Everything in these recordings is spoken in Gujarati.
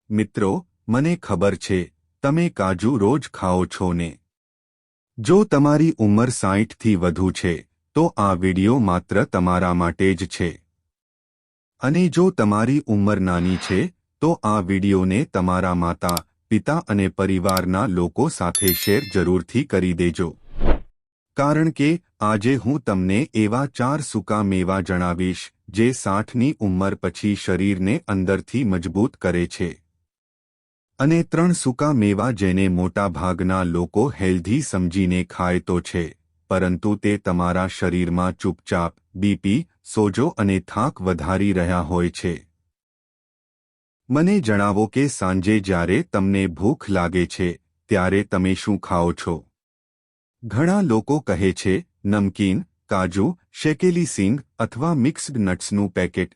મિત્રો, મને ખબર છે તમે કાજુ રોજ ખાઓ છો ને? જો તમારી ઉંમર 60થી વધુ છે તો આ વિડિયો માત્ર તમારા માટે જ છે. અને જો તમારી ઉંમર નાની છે તો આ વિડિયોને તમારા માતા, પિતા અને પરિવારના લોકો સાથે શેર જરૂરથી કરી દેજો. કારણ કે આજે હું તમને એવા 4 સૂકા મેવા જણાવીશ જે 60ની ઉંમર પછી શરીરને અંદરથી મજબૂત કરે છે. અને 3 સૂકા મેવા જેને મોટા ભાગના લોકો હેલ્ધી સમજીને ખાય તો છે, પરંતુ તે તમારા શરીરમાં ચૂપચાપ બીપી, સોજો અને થાક વધારી રહ્યા હોય છે. મને જણાવો કે સાંજે જ્યારે તમને ભૂખ લાગે છે ત્યારે તમે શું ખાઓ છો? ઘણા લોકો કહે છે નમકીન, કાજુ, શેકેલી સિંગ અથવા મિક્સ્ડ નટ્સનું પેકેટ.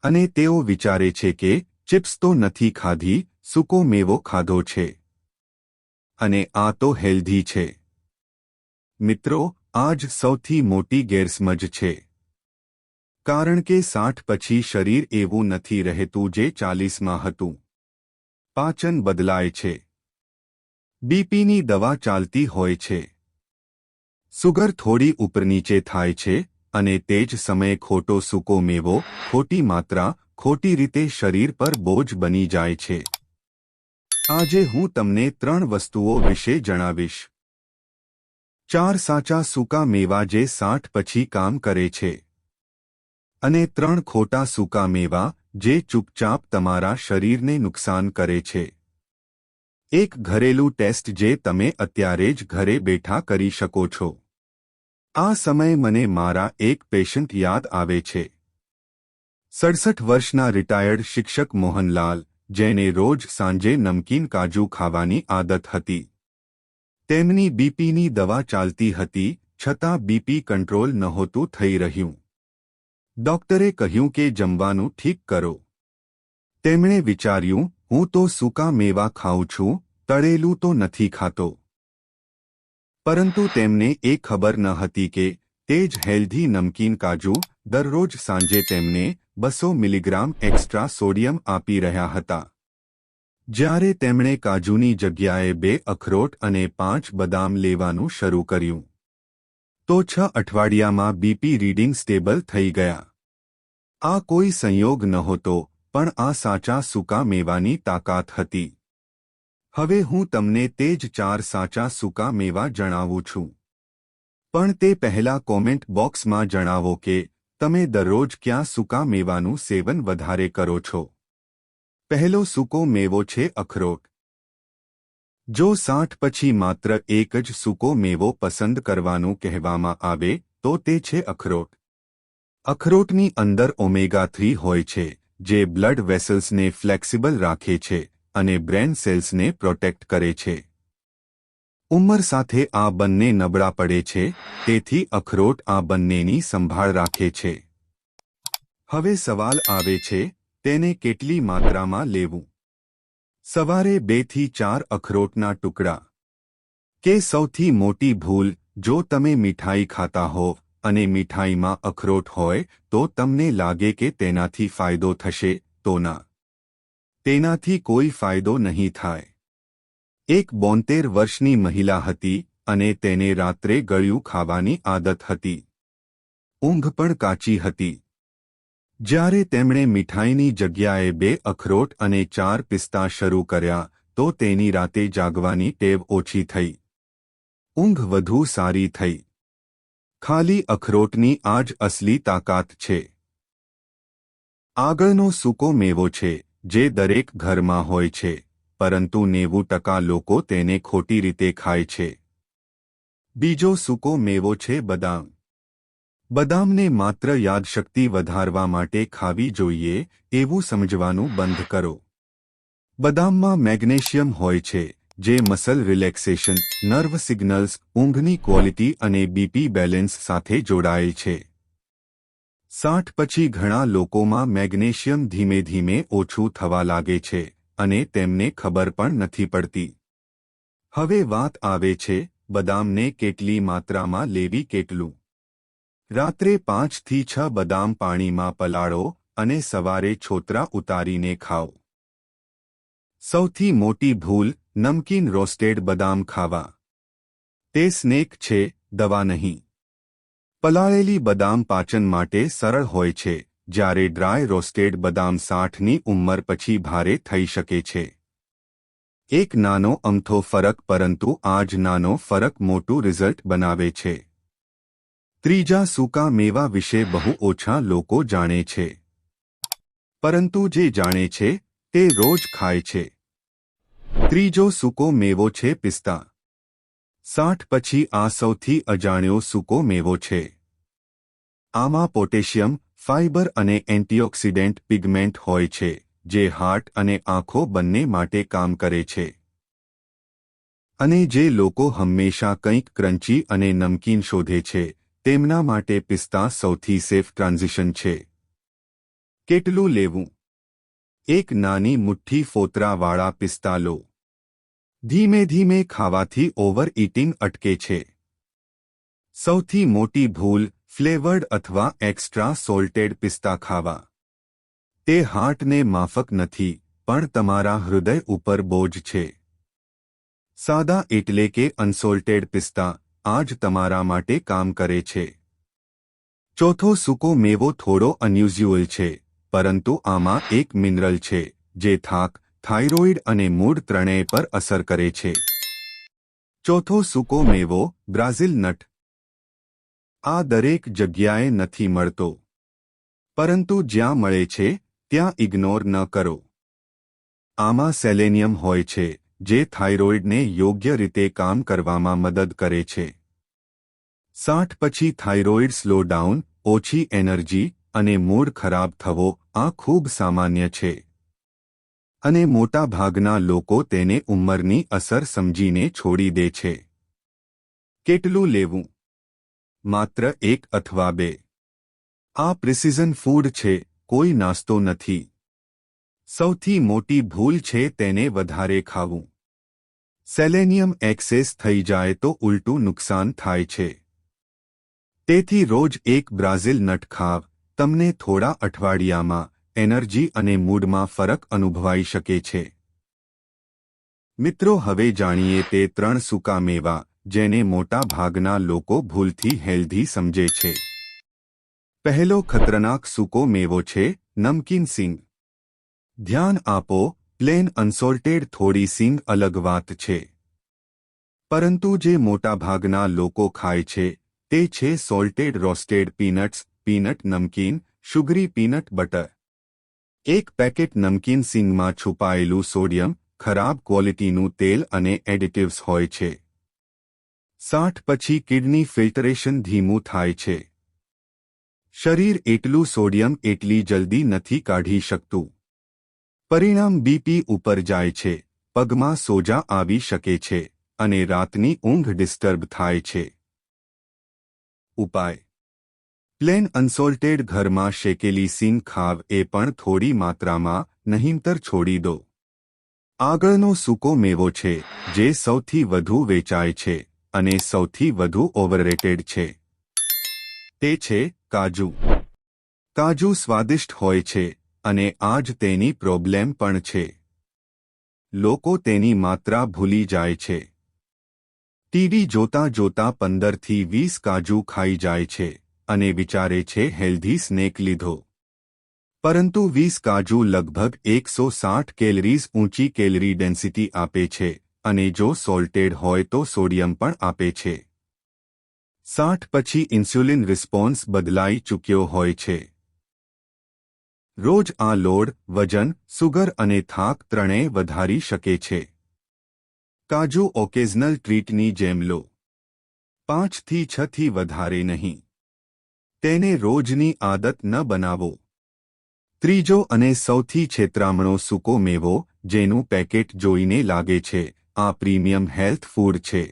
અને તેઓ વિચારે છે કે ચિપ્સ તો નથી ખાધી, સૂકો મેવો ખાધો છે. અને આ તો હેલ્ધી છે. મિત્રો, આ જ સૌથી મોટી ગેરસમજ છે. કારણ કે 60 પછી શરીર એવું નથી રહેતું જે 40માં હતું. પાચન બદલાય છે. બીપીની દવા ચાલતી હોય છે. સુગર થોડી ઉપરનીચે થાય છે અને તે જ સમયે ખોટો સૂકો મેવો, ખોટી માત્રા, ખોટી રીતે શરીર પર બોજ બની જાય છે. આજે હું તમને 3 વસ્તુઓ વિશે જણાવીશ. 4 સાચા સૂકા મેવા જે 60 પછી કામ કરે છે. અને 3 ખોટા સૂકા મેવા જે ચૂપચાપ તમારા શરીરને નુકસાન કરે છે. એક ઘરેલું ટેસ્ટ જે તમે અત્યારે જ ઘરે બેઠા કરી શકો છો. આ સમયે મને મારા એક પેશન્ટ યાદ આવે છે. 67 વર્ષના રિટાયર્ડ શિક્ષક મોહનલાલ, જેને રોજ સાંજે નમકીન કાજુ ખાવાની આદત હતી. તેમની બીપીની દવા ચાલતી હતી, છતાં બીપી કંટ્રોલ નહોતું થઈ રહ્યું. ડોક્ટરે કહ્યું કે જમવાનું ઠીક કરો. તેમણે વિચાર્યું, હું તો સૂકા મેવા ખાઉં છું, તળેલું તો નથી ખાતો. પરંતુ તેમને એ ખબર ન હતી કે તે જ હેલ્ધી નમકીન કાજુ દરરોજ સાંજે તેમને 200 મિલીગ્રામ એક્સ્ટ્રા સોડિયમ આપી રહ્યા હતા. જ્યારે તેમણે કાજુની જગ્યાએ 2 અખરોટ અને 5 બદામ લેવાનું શરૂ કર્યું, તો 6 અઠવાડિયામાં બીપી રીડિંગ સ્ટેબલ થઈ ગયા. આ કોઈ સંયોગ નહોતો, પણ આ સાચા સૂકા મેવાની તાકાત હતી. હવે હું તમને તે જ 4 સાચા સૂકા મેવા જણાવું છું. પણ તે પહેલા કોમેન્ટ બોક્સમાં જણાવો કે તમે દરરોજ ક્યાં સૂકા મેવાનું સેવન વધારે કરો છો. પહેલો સૂકો મેવો છે અખરોટ. જો 60 પછી માત્ર એક જ સૂકો મેવો પસંદ કરવાનું કહેવામાં આવે તો તે છે અખરોટ. અખરોટની અંદર ઓમેગા-3 હોય છે, જે બ્લડ વેસલ્સને ફ્લેક્સિબલ રાખે છે અને બ્રેન સેલ્સને પ્રોટેક્ટ કરે છે. ઉંમર સાથે આ બંને નબળા પડે છે, તેથી અખરોટ આ બંનેની સંભાળ રાખે છે. હવે સવાલ આવે છે, તેને કેટલી માત્રામાં લેવું? સવારે 2 થી 4 અખરોટના ટુકડા. કે સૌથી મોટી ભૂલ, જો તમે મીઠાઈ ખાતા હોવ અને મીઠાઈમાં અખરોટ હોય તો તમને લાગે કે તેનાથી ફાયદો થશે, તો ના. તેનાથી કોઈ ફાયદો નહીં થાય. એક 72 વર્ષની મહિલા હતી અને તેને રાત્રે ગળ્યું ખાવાની આદત હતી. ઊંઘ પણ કાચી હતી. જ્યારે તેમણે મીઠાઈની જગ્યાએ 2 અખરોટ અને 4 પિસ્તા શરૂ કર્યા તો તેની રાતે જાગવાની ટેવ ઓછી થઈ. ઊંઘ વધુ સારી થઈ. ખાલી અખરોટની આ જ અસલી તાકાત છે. આગળનો સૂકો મેવો છે, જે દરેક ઘરમાં હોય છે, પરંતુ 90% લોકો તેને ખોટી રીતે ખાય છે. બીજો સૂકો મેવો છે બદામ. બદામને માત્ર યાદશક્તિ વધારવા માટે ખાવી જોઈએ એવું સમજવાનું બંધ કરો. બદામમાં મેગ્નેશિયમ હોય છે, જે મસલ રિલેક્સેશન, નર્વ સિગ્નલ્સ, ઊંઘની ક્વોલિટી અને બીપી બેલેન્સ સાથે જોડાયેલ છે. 60 પછી ઘણા લોકોમાં મેગ્નેશિયમ ધીમે ધીમે ઓછું થવા લાગે છે અને તેમને ખબર પણ નથી પડતી. હવે વાત આવે છે, બદામને કેટલી માત્રામાં લેવી કેટલું. રાત્રે 5 થી 6 બદામ પાણીમાં પલાળો અને સવારે છોતરા ઉતારીને ખાઓ. સૌથી મોટી ભૂલ નમકીન રોસ્ટેડ બદામ ખાવા. તે સ્નેક છે, દવા નહીં. પલાળેલી બદામ પાચન માટે સરળ હોય છે, જ્યારે ડ્રાય રોસ્ટેડ બદામ 60ની ઉંમર પછી ભારે થઈ શકે છે. એક નાનો અમથો ફરક, પરંતુ આ જ નાનો ફરક મોટું રિઝલ્ટ બનાવે છે. ત્રીજા, સૂકા મેવા વિશે બહુ ઓછા લોકો જાણે છે. પરંતુ જે જાણે છે તે રોજ ખાય છે. ત્રીજો સૂકો મેવો છે પિસ્તા. 60 પછી આ સૌથી અજાણ્યો સૂકો મેવો છે. આમાં પોટેશિયમ, ફાઇબર અને એન્ટીઓક્સિડન્ટ પિગમેન્ટ હોય છે, જે હાર્ટ અને આંખો બંને માટે કામ કરે છે. અને જે લોકો હંમેશા કંઈક ક્રન્ચી અને નમકીન શોધે છે, તેમના માટે પિસ્તા સૌથી સેફ ટ્રાન્ઝિશન છે. કેટલું લેવું? એક નાની મુઠ્ઠી ફોતરાવાળા પિસ્તા લો. ધીમે ધીમે ખાવાથી ઓવર ઇટિંગ અટકે છે. સૌથી મોટી ભૂલ ફ્લેવર્ડ અથવા એક્સ્ટ્રા સોલ્ટેડ પિસ્તા ખાવા. તે હાર્ટને માફક નથી, પણ તમારા હૃદય ઉપર બોજ છે. સાદા એટલે કે અનસોલ્ટેડ પિસ્તા આ જ તમારા માટે કામ કરે છે. ચોથો સૂકો મેવો થોડો અનયુઝ્યુઅલ છે, પરંતુ આમાં એક મિનરલ છે જે થાક, થાઇરોઇડ અને મૂડ ત્રણેય પર અસર કરે છે. ચોથો સૂકો મેવો બ્રાઝિલ નટ. આ દરેક જગ્યાએ નથી મળતો, પરંતુ જ્યાં મળે છે ત્યાં ઇગ્નોર ન કરો. આમાં સેલેનિયમ હોય છે, જે થાઇરોઇડને યોગ્ય રીતે કામ કરવામાં મદદ કરે છે. 60 પછી થાઇરોઇડ સ્લો ડાઉન, ઓછી એનર્જી અને મૂડ ખરાબ થવો આ ખૂબ સામાન્ય છે. અને મોટા ભાગના લોકો તેને ઉંમરની અસર સમજીને છોડી દે છે. કેટલું લેવું? માત્ર 1 અથવા 2. આ પ્રિસિઝન ફૂડ છે, કોઈ નાસ્તો નથી. સૌથી મોટી ભૂલ છે તેને વધારે ખાવું. સેલેનિયમ એક્સેસ થઈ જાય તો ઉલટું નુકસાન થાય છે. તેથી રોજ એક બ્રાઝિલ નટ ખાવ. તમને થોડા અઠવાડિયામાં એનર્જી અને મૂડમાં ફરક અનુભવાઈ શકે છે. મિત્રો, હવે જાણીએ તે 3 સૂકા મેવા જેને મોટા ભાગના લોકો ભૂલથી હેલ્ધી સમજે છે. પહેલો ખતરનાક સૂકો મેવો છે નમકીન સિંગ. ધ્યાન આપો, પ્લેન અનસોલ્ટેડ થોડી સિંગ અલગ વાત છે. પરંતુ જે મોટાભાગના લોકો ખાય છે તે છે સોલ્ટેડ રોસ્ટેડ પીનટ્સ, પીનટ નમકીન, શુગરી પીનટ બટર. એક પેકેટ નમકીન સિંગમાં છુપાયેલું સોડિયમ, ખરાબ ક્વોલિટીનું તેલ અને એડિટિવ્સ હોય છે. 60 પછી કિડની ફિલ્ટરેશન ધીમું થાય છે. શરીર એટલું સોડિયમ એટલી જલ્દી નથી કાઢી શકતું. પરિણામ બીપી ઉપર જાય છે, પગમાં સોજા આવી શકે છે અને રાતની ઊંઘ ડિસ્ટર્બ થાય છે. ઉપાય: પ્લેન અનસોલ્ટેડ ઘરમાં શેકેલી સિંગ ખાવ, એ પણ થોડી માત્રામાં, નહીંતર છોડી દો. આગળનો સૂકો મેવો છે જે સૌથી વધુ વેચાય છે અને સૌથી વધુ ઓવરરેટેડ છે. તે છે કાજુ. કાજુ સ્વાદિષ્ટ હોય છે અને આ જ તેની પ્રોબ્લેમ પણ છે. લોકો તેની માત્રા ભૂલી જાય છે. ટીવી જોતા જોતા 15 થી 20 કાજુ ખાઈ જાય છે અને વિચારે છે હેલ્ધી સ્નેક લીધો. પરંતુ 20 કાજુ લગભગ 160 કેલરીઝ ઊંચી કેલરી ડેન્સિટી આપે છે અને જો સોલ્ટેડ હોય તો સોડિયમ પણ આપે છે. 60 પછી ઇન્સ્યુલિન રિસ્પોન્સ બદલાઈ ચૂક્યો હોય છે. રોજ આ લોડ, વજન, સુગર અને થાક ત્રણેય વધારી શકે છે. કાજુ ઓકેઝનલ ટ્રીટની જેમ લો. 5 થી 6 થી વધારે નહીં. તેને રોજની આદત ન બનાવો. ત્રીજો અને સૌથી છેતરામણો સૂકો મેવો, જેનું પેકેટ જોઈને લાગે છે આ પ્રીમિયમ હેલ્થ ફૂડ છે.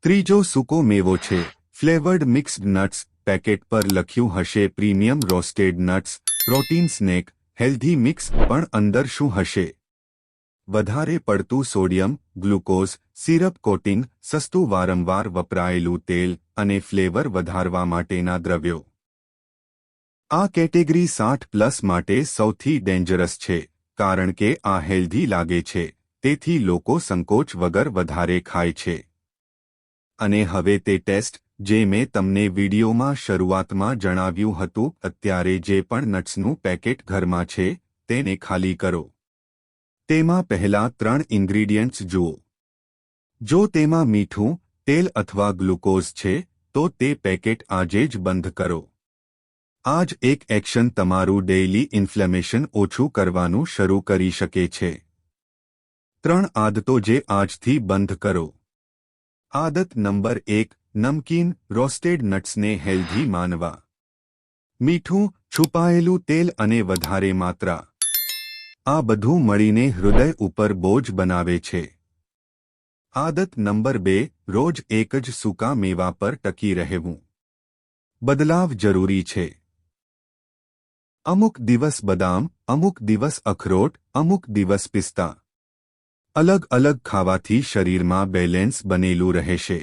ત્રીજો સૂકો મેવો છે ફ્લેવર્ડ મિક્સ્ડ નટ્સ. પેકેટ પર લખ્યું હશે premium roasted nuts, protein snack, healthy mix, પણ અંદર શું હશે? વધારે પડતું સોડિયમ, ગ્લુકોઝ, સિરપ કોટિંગ, સસ્તું વારંવાર વપરાયેલું તેલ અને ફ્લેવર વધારવા માટેના દ્રવ્યો. આ કેટેગરી 60+ માટે સૌથી ડેન્જરસ છે, કારણ કે આ હેલ્ધી લાગે છે, તેથી લોકો સંકોચ વગર વધારે ખાય છે. અને હવે તે ટેસ્ટ, જે મેં તમને વિડીયોમાં શરૂઆતમાં જણાવ્યું હતું, અત્યારે જે પણ નટ્સનું પેકેટ ઘરમાં છે, તેને ખાલી કરો. તેમાં પહેલા 3 ઇન્ગ્રીડિયન્ટ્સ જુઓ. જો તેમાં મીઠું, તેલ અથવા ગ્લુકોઝ છે, તો તે પેકેટ આજે જ બંધ કરો. આ જ એક એક્શન તમારું ડેઇલી ઇન્ફ્લેમેશન ઓછું કરવાનું શરૂ કરી શકે છે. 3 આદતો જે આજથી બંધ કરો. આદત નંબર 1, નમકીન રોસ્ટેડ નટ્સને હેલ્ધી માનવા. મીઠું, છુપાયેલું તેલ અને વધારે માત્રા. આ બધું મળીને હૃદય ઉપર બોજ બનાવે છે. આદત નંબર 2, રોજ એક જ સૂકા મેવા પર ટકી રહેવું. બદલાવ જરૂરી છે. અમુક દિવસ બદામ, અમુક દિવસ અખરોટ, અમુક દિવસ પિસ્તા. અલગ અલગ ખાવાથી શરીરમાં બેલેન્સ બનેલું રહેશે.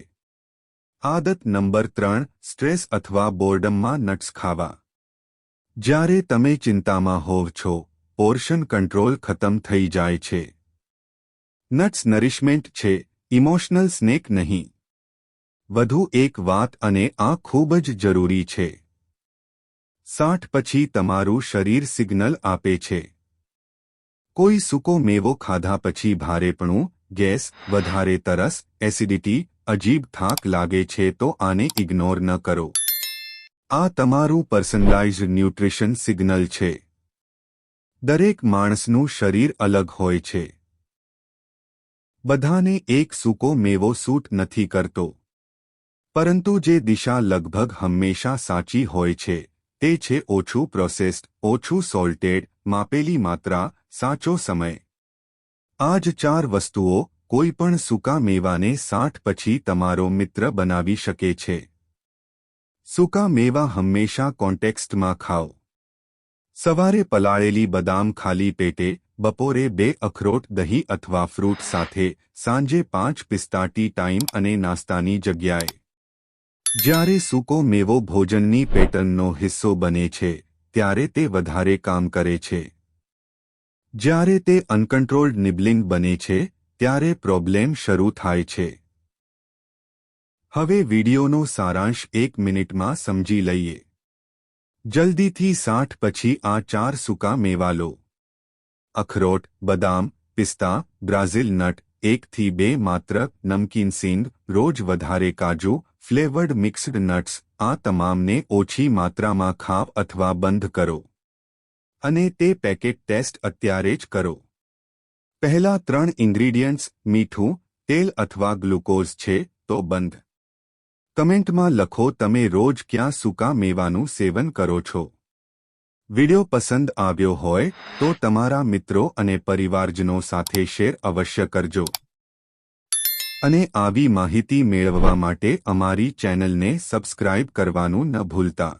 આદત નંબર 3, સ્ટ્રેસ અથવા બોર્ડમમાં નટ્સ ખાવા. જ્યારે તમે ચિંતામાં હોવ છો, પોર્શન કંટ્રોલ ખતમ થઈ જાય છે. નટ્સ નરિશમેન્ટ છે, ઇમોશનલ સ્નેક નહીં. વધુ એક વાત, અને આ ખૂબ જ જરૂરી છે. 60 પછી તમારું શરીર સિગ્નલ આપે છે. કોઈ સૂકો મેવો ખાધા પછી ભારેપણું, ગેસ, વધારે તરસ, એસિડિટી, અજીબ થાક લાગે છે તો આને ઇગ્નોર ન કરો. આ તમારું પર્સનલાઇઝ્ડ ન્યુટ્રિશન સિગ્નલ છે. દરેક માણસનું શરીર અલગ હોય છે. બધાને એક સૂકો મેવો સૂટ નથી કરતો. પરંતુ જે દિશા લગભગ હંમેશા સાચી હોય છે, તે છે ઓછું પ્રોસેસ્ડ, ઓછું સોલ્ટેડ, માપેલી માત્રા, સાચો સમય. આ જ 4 વસ્તુઓ કોઈ પણ સૂકા મેવાને 60 પછી તમારો મિત્ર બનાવી શકે છે. સૂકા મેવા હંમેશા કોન્ટેક્સ્ટમાં ખાઓ. સવારે પલાળેલી બદામ ખાલી પેટે, બપોરે 2 અખરોટ દહીં અથવા ફ્રૂટ સાથે, સાંજે 5 પિસ્તા ટી ટાઈમ અને નાસ્તાની જગ્યાએ. જ્યારે સૂકો મેવો ભોજનની પેટર્નનો હિસ્સો બને છે, ત્યારે તે વધારે કામ કરે છે. જ્યારે તે અનકન્ટ્રોલ્ડ નિબલિંગ બને છે, ત્યારે પ્રોબ્લેમ શરૂ થાય છે. હવે વિડિયોનો સારાંશ 1 મિનિટમાં સમજી લઈએ. જલ્દીથી 60 પછી આ 4 સૂકા મેવા લો. અખરોટ, બદામ, પિસ્તા, બ્રાઝિલ નટ, 1 થી 2 માત્ર, નમકીન સિંગ, રોજ વધારે કાજુ, ફ્લેવર્ડ મિક્સ્ડ નટ્સ. આ તમામને ઓછી માત્રામાં ખાવ અથવા બંધ કરો. અને તે પેકેટ ટેસ્ટ અત્યારે જ કરો. પહેલા 3 ઇન્ગ્રીડિયન્ટ્સ, મીઠું, તેલ અથવા ગ્લુકોઝ છે, તો બંધ. કમેન્ટમાં લખો તમે રોજ ક્યાં સૂકા મેવાનું સેવન કરો છો. વિડિયો પસંદ આવ્યો હોય તો તમારા મિત્રો અને પરિવારજનો સાથે શેર અવશ્ય કરજો. અને આવી માહિતી મેળવવા માટે અમારી ચેનલને સબસ્ક્રાઇબ કરવાનું ન ભૂલતા.